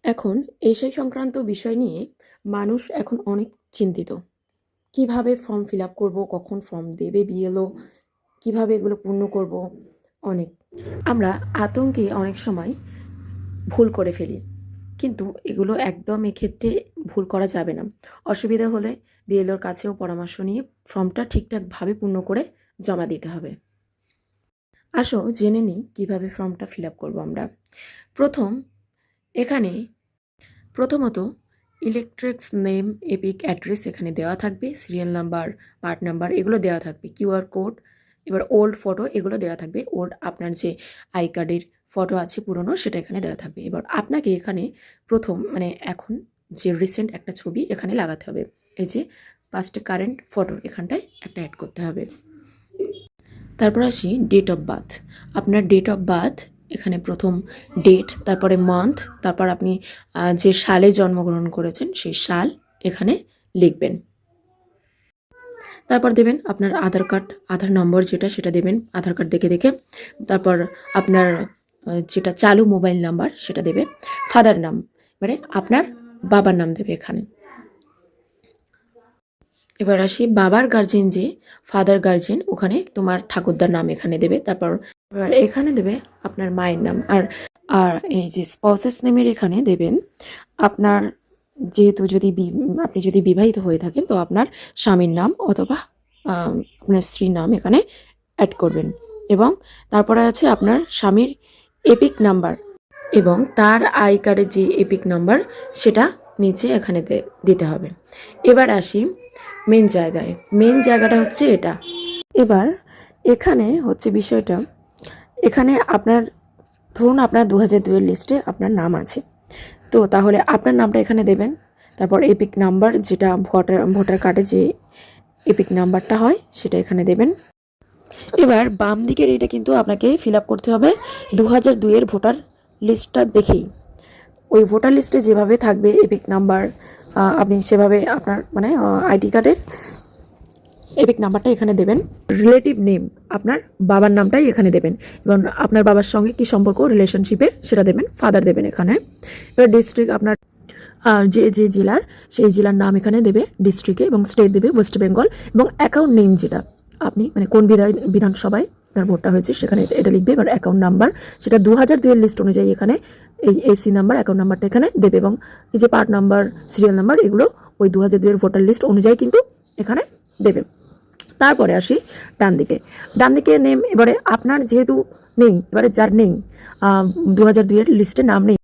এখন এসআই সংক্রান্ত বিষয় নিয়ে মানুষ এখন অনেক চিন্তিত। কিভাবে ফর্ম ফিল আপ করবো, কখন ফর্ম দেবে বিএলও, কিভাবে এগুলো পূর্ণ করব, অনেক আমরা আতঙ্কে অনেক সময় ভুল করে ফেলি। কিন্তু এগুলো একদম এক্ষেত্রে ভুল করা যাবে না। অসুবিধা হলে বিএলওর কাছেও পরামর্শ নিয়ে ফর্মটা ঠিকঠাকভাবে পূর্ণ করে জমা দিতে হবে। আসো জেনে নিই কীভাবে ফর্মটা ফিল আপ করবো আমরা। প্রথমত ইলেকট্রিক্স নেম, এপিক অ্যাড্রেস এখানে দেওয়া থাকবে, সিরিয়াল নাম্বার, পার্ট নাম্বার এগুলো দেওয়া থাকবে, কিউআর কোড, এবার ওল্ড ফটো এগুলো দেওয়া থাকবে। ওল্ড আপনার যে আই কার্ডের ফটো আছে পুরনো সেটা এখানে দেওয়া থাকবে। এবার আপনাকে এখানে এখন যে রিসেন্ট একটা ছবি এখানে লাগাতে হবে। এই যে পাস্ট কারেন্ট ফটো এখানটায় একটা অ্যাড করতে হবে। তারপর আসি ডেট অফ বার্থ। আপনার ডেট অফ বার্থ এখানে প্রথম ডেট, তারপরে মান্থ, তারপর আপনি যে সালে জন্মগ্রহণ করেছেন সেই সাল এখানে লিখবেন। তারপর দেবেন আপনার আধার নম্বর যেটা সেটা দেবেন আধার কার্ড দেখে। তারপর আপনার যেটা চালু মোবাইল নাম্বার সেটা দেবে। ফাদার নাম, মানে আপনার বাবার নাম দেবে এখানে। এবার আসি বাবার গার্জেন, যে ফাদার গার্জেন, ওখানে তোমার ঠাকুরদার নাম এখানে দেবে। তারপর এবার এখানে দেবে আপনার মায়ের নাম। আর আর এই যে স্পৌসেস নেমের এখানে দেবেন আপনার, যেহেতু আপনি যদি বিবাহিত হয়ে থাকেন তো আপনার স্বামীর নাম অথবা আপনার স্ত্রীর নাম এখানে অ্যাড করবেন। এবং তারপরে আছে আপনার স্বামীর এপিক নাম্বার এবং তার আই কার্ডের যে এপিক নাম্বার সেটা নিচে এখানে দিতে হবে। এবার আসি মেন জায়গাটা হচ্ছে এটা। এবার এখানে হচ্ছে বিষয়টা, এখানে আপনার ধরুন আপনার 2002 এর লিস্টে আপনার নাম আছে, তো তাহলে আপনার নামটা এখানে দেবেন। তারপর এপিক নাম্বার, যেটা ভোটার কার্ডে যে এপিক নাম্বারটা হয় সেটা এখানে দেবেন। এবার বাম দিকের এটা কিন্তু আপনাকে ফিল আপ করতে হবে 2002 এর ভোটার লিস্টটা দেখেই। ওই ভোটার লিস্টে যেভাবে থাকবে এপিক নাম্বার, আপনি সেভাবে আপনার আইডি কার্ডের এপিক নাম্বারটা এখানে দেবেন। রিলেটিভ নেম, আপনার বাবার নামটাই এখানে দেবেন এবং আপনার বাবার সঙ্গে কি সম্পর্ক রিলেশনশিপের সেটা দেবেন। ফাদার দেবেন এখানে। এবার ডিস্ট্রিক্ট, আপনার যে জেলার সেই জেলার নাম এখানে দেবে ডিস্ট্রিক্টে, এবং স্টেট দেবে ওয়েস্ট বেঙ্গল। এবং অ্যাকাউন্ট নেম, যেটা আপনি কোন বিধানসভায় আপনার ভোটটা হয়েছে সেখানে এটা লিখবে। এবার অ্যাকাউন্ট নাম্বার, সেটা 2002 এর লিস্ট অনুযায়ী এখানে এই এসি নাম্বার, অ্যাকাউন্ট নাম্বারটা এখানে দেবে। এবং এই যে পার্ট নাম্বার, সিরিয়াল নাম্বার এগুলো ওই 2002 এর ভোটার লিস্ট অনুযায়ী কিন্তু এখানে দেবে। তারপরে আসি ডান দিকে নেম। এবারে আপনার যেহেতু নেই, এবারে যার নেই 2002 এর লিস্টে নাম নেই,